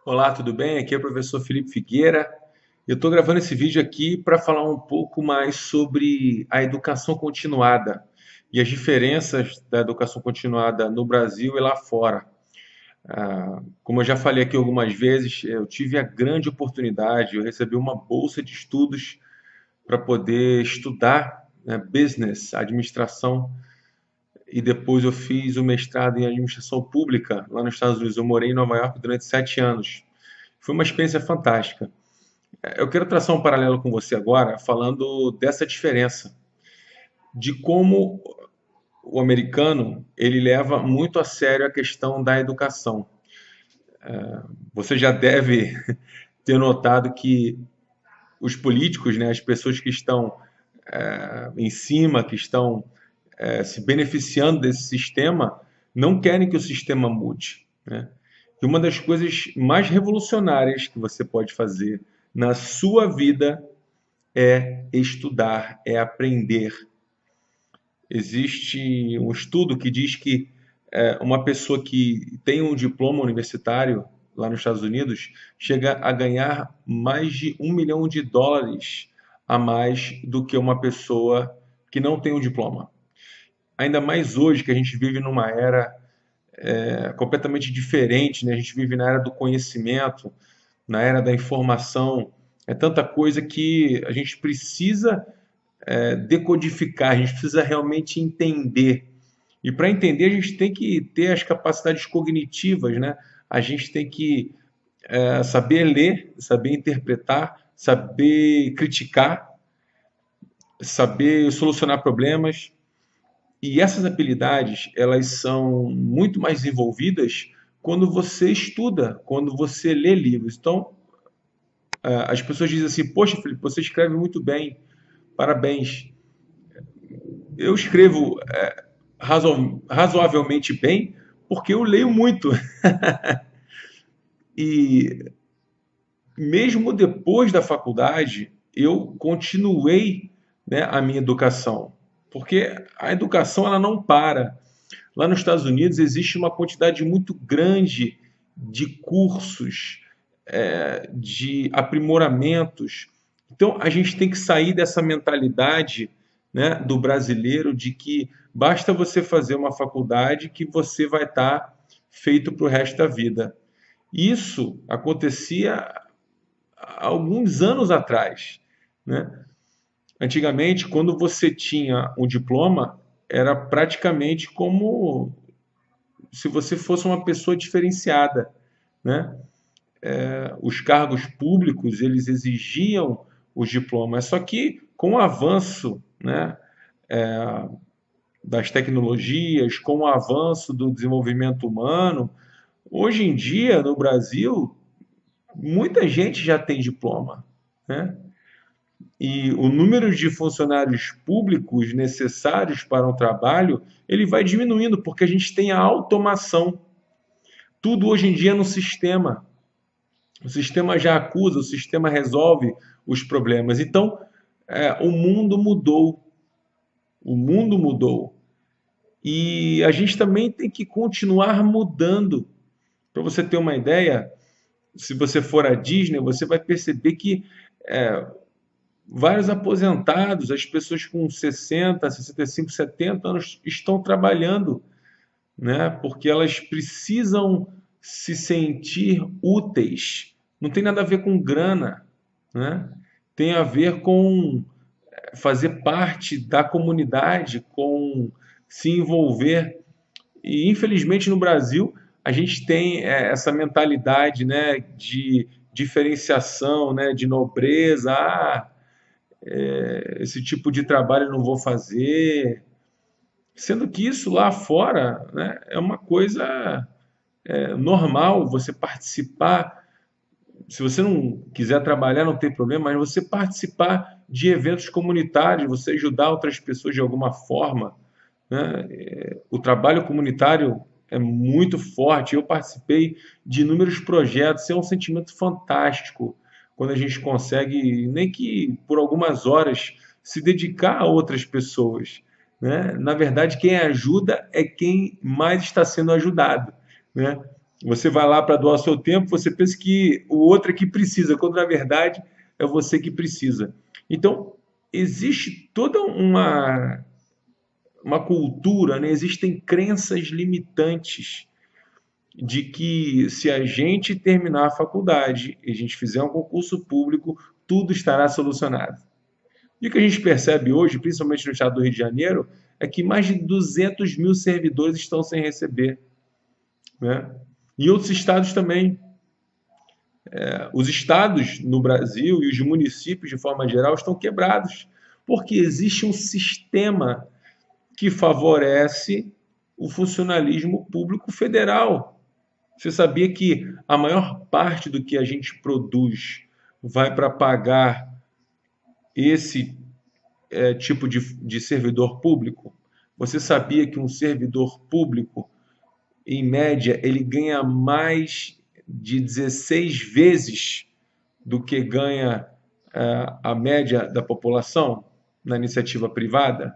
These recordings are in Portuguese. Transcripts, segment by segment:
Olá, tudo bem? Aqui é o professor Felipe Figueira. Eu estou gravando esse vídeo aqui para falar um pouco mais sobre a educação continuada e as diferenças da educação continuada no Brasil e lá fora. Como eu já falei aqui algumas vezes, eu tive a grande oportunidade, eu recebi uma bolsa de estudos para poder estudar, né, business, administração, e depois eu fiz o mestrado em administração pública lá nos Estados Unidos. Eu morei em Nova York durante 7 anos. Foi uma experiência fantástica. Eu quero traçar um paralelo com você agora, falando dessa diferença, de como o americano ele leva muito a sério a questão da educação. Você já deve ter notado que os políticos, né, as pessoas que estão em cima, que estão se beneficiando desse sistema, não querem que o sistema mude, né? E uma das coisas mais revolucionárias que você pode fazer na sua vida é estudar, é aprender. Existe um estudo que diz que uma pessoa que tem um diploma universitário lá nos Estados Unidos chega a ganhar mais de US$ 1 milhão a mais do que uma pessoa que não tem um diploma. Ainda mais hoje que a gente vive numa era completamente diferente, né? A gente vive na era do conhecimento, na era da informação. É tanta coisa que a gente precisa decodificar, a gente precisa realmente entender. E para entender, a gente tem que ter as capacidades cognitivas, né? A gente tem que saber ler, saber interpretar, saber criticar, saber solucionar problemas. E essas habilidades, elas são muito mais desenvolvidas quando você estuda, quando você lê livros. Então, as pessoas dizem assim: poxa, Felipe, você escreve muito bem, parabéns. Eu escrevo razoavelmente bem porque eu leio muito. E mesmo depois da faculdade, eu continuei, né, a minha educação, porque a educação ela não para. Lá nos Estados Unidos existe uma quantidade muito grande de cursos, de aprimoramentos. Então a gente tem que sair dessa mentalidade, né, do brasileiro de que basta você fazer uma faculdade que você vai estar feito para o resto da vida. Isso acontecia há alguns anos atrás, né? Antigamente, quando você tinha um diploma, era praticamente como se você fosse uma pessoa diferenciada, né? Os cargos públicos eles exigiam os diplomas, só que com o avanço, né, das tecnologias, com o avanço do desenvolvimento humano, hoje em dia no Brasil muita gente já tem diploma, né? E o número de funcionários públicos necessários para um trabalho ele vai diminuindo porque a gente tem a automação. Tudo hoje em dia é no sistema. O sistema já acusa, o sistema resolve os problemas. Então, o mundo mudou. O mundo mudou. E a gente também tem que continuar mudando. Para você ter uma ideia, se você for à Disney, você vai perceber que vários aposentados, as pessoas com 60, 65, 70 anos estão trabalhando, né? Porque elas precisam se sentir úteis. Não tem nada a ver com grana, né? Tem a ver com fazer parte da comunidade, com se envolver. E infelizmente no Brasil a gente tem essa mentalidade, né, de diferenciação, né, de nobreza. Esse tipo de trabalho eu não vou fazer. Sendo que isso lá fora, né, é uma coisa normal você participar. Se você não quiser trabalhar, não tem problema, mas você participar de eventos comunitários, você ajudar outras pessoas de alguma forma, né? O trabalho comunitário é muito forte. Eu participei de inúmeros projetos, é um sentimento fantástico quando a gente consegue, nem que por algumas horas, se dedicar a outras pessoas, né? Na verdade, quem ajuda é quem mais está sendo ajudado, né? Você vai lá para doar o seu tempo, você pensa que o outro é que precisa, quando na verdade é você que precisa. Então, existe toda uma cultura, né? Existem crenças limitantes de que se a gente terminar a faculdade e a gente fizer um concurso público, tudo estará solucionado. E o que a gente percebe hoje, principalmente no estado do Rio de Janeiro, é que mais de 200 mil servidores estão sem receber, né? Em outros estados também. Os estados no Brasil e os municípios, de forma geral, estão quebrados, porque existe um sistema que favorece o funcionalismo público federal. Você sabia que a maior parte do que a gente produz vai para pagar esse tipo de servidor público? Você sabia que um servidor público, em média, ele ganha mais de 16 vezes do que ganha a média da população na iniciativa privada?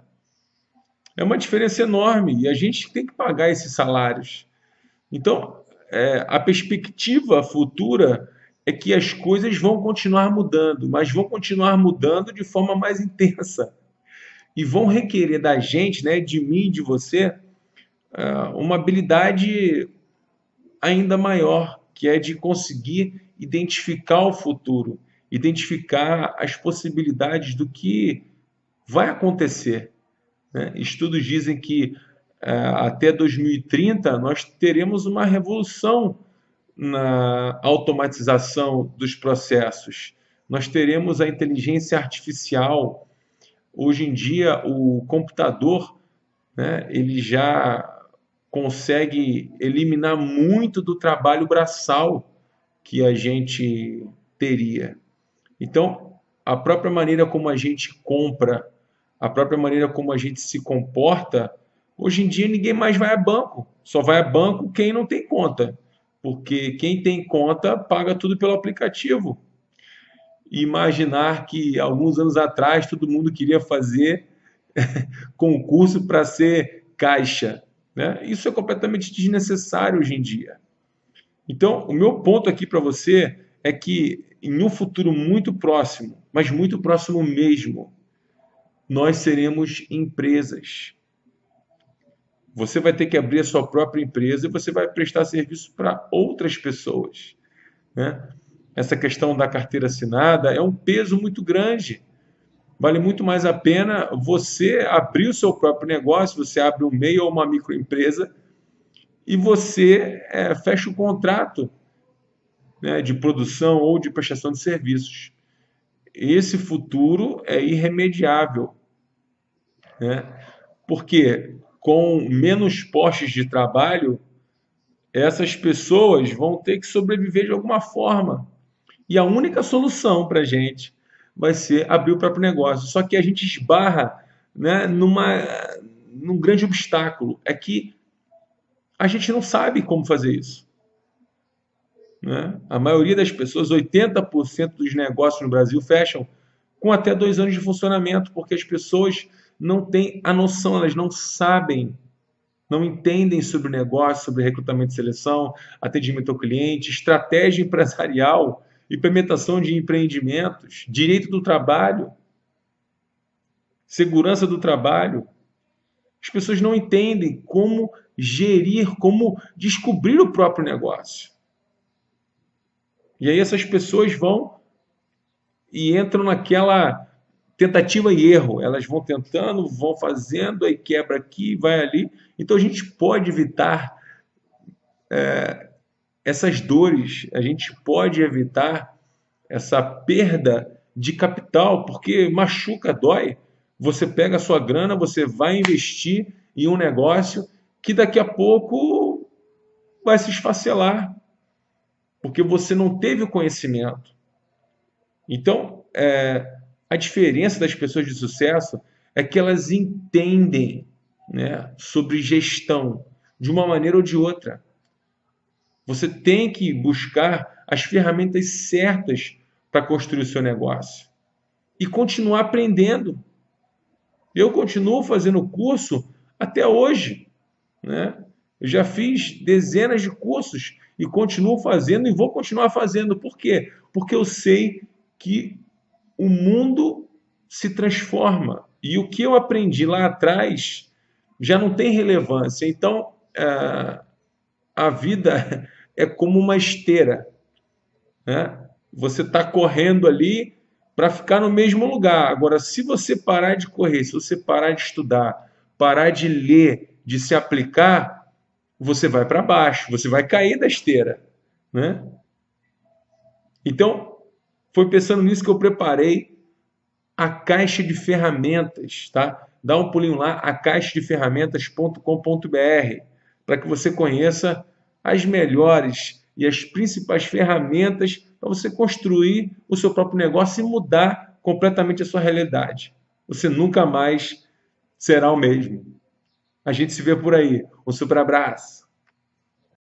É uma diferença enorme e a gente tem que pagar esses salários. Então, a perspectiva futura é que as coisas vão continuar mudando, mas vão continuar mudando de forma mais intensa. E vão requerer da gente, né, de mim, de você, uma habilidade ainda maior, que é de conseguir identificar o futuro, identificar as possibilidades do que vai acontecer, né? Estudos dizem que até 2030 nós teremos uma revolução na automatização dos processos. Nós teremos a inteligência artificial. Hoje em dia, o computador, né, ele já consegue eliminar muito do trabalho braçal que a gente teria. Então, a própria maneira como a gente compra, a própria maneira como a gente se comporta, hoje em dia ninguém mais vai a banco. Só vai a banco quem não tem conta, porque quem tem conta paga tudo pelo aplicativo. E imaginar que alguns anos atrás todo mundo queria fazer concurso para ser caixa, né? Isso é completamente desnecessário hoje em dia. Então, o meu ponto aqui para você é que em um futuro muito próximo, mas muito próximo mesmo, nós seremos empresas. Você vai ter que abrir a sua própria empresa e você vai prestar serviço para outras pessoas, né? Essa questão da carteira assinada é um peso muito grande. Vale muito mais a pena você abrir o seu próprio negócio, você abre um MEI ou uma microempresa e você fecha o contrato, né, de produção ou de prestação de serviços. Esse futuro é irremediável, né? Porque com menos postos de trabalho, essas pessoas vão ter que sobreviver de alguma forma. E a única solução para a gente vai ser abrir o próprio negócio. Só que a gente esbarra, né, num grande obstáculo. É que a gente não sabe como fazer isso, né? A maioria das pessoas, 80% dos negócios no Brasil fecham com até 2 anos de funcionamento, porque as pessoas não têm a noção, elas não sabem, não entendem sobre negócio, sobre recrutamento e seleção, atendimento ao cliente, estratégia empresarial, implementação de empreendimentos, direito do trabalho, segurança do trabalho. As pessoas não entendem como gerir, como descobrir o próprio negócio. E aí essas pessoas vão e entram naquela tentativa e erro. Elas vão tentando, vão fazendo, aí quebra aqui, vai ali. Então a gente pode evitar essas dores, a gente pode evitar essa perda de capital, porque machuca, dói. Você pega a sua grana, você vai investir em um negócio que daqui a pouco vai se esfacelar, porque você não teve o conhecimento. Então, a diferença das pessoas de sucesso é que elas entendem, né, sobre gestão de uma maneira ou de outra. Você tem que buscar as ferramentas certas para construir o seu negócio e continuar aprendendo. Eu continuo fazendo curso até hoje, né? Eu já fiz dezenas de cursos e continuo fazendo e vou continuar fazendo. Por quê? Porque eu sei que o mundo se transforma e o que eu aprendi lá atrás já não tem relevância. Então, a vida é como uma esteira, né? Você está correndo ali para ficar no mesmo lugar. Agora, se você parar de correr, se você parar de estudar, parar de ler, de se aplicar, você vai para baixo, você vai cair da esteira, né? Então, foi pensando nisso que eu preparei a caixa de ferramentas, tá? Dá um pulinho lá, acaixadeferramentas.com.br, para que você conheça as melhores e as principais ferramentas para você construir o seu próprio negócio e mudar completamente a sua realidade. Você nunca mais será o mesmo. A gente se vê por aí. Um super abraço.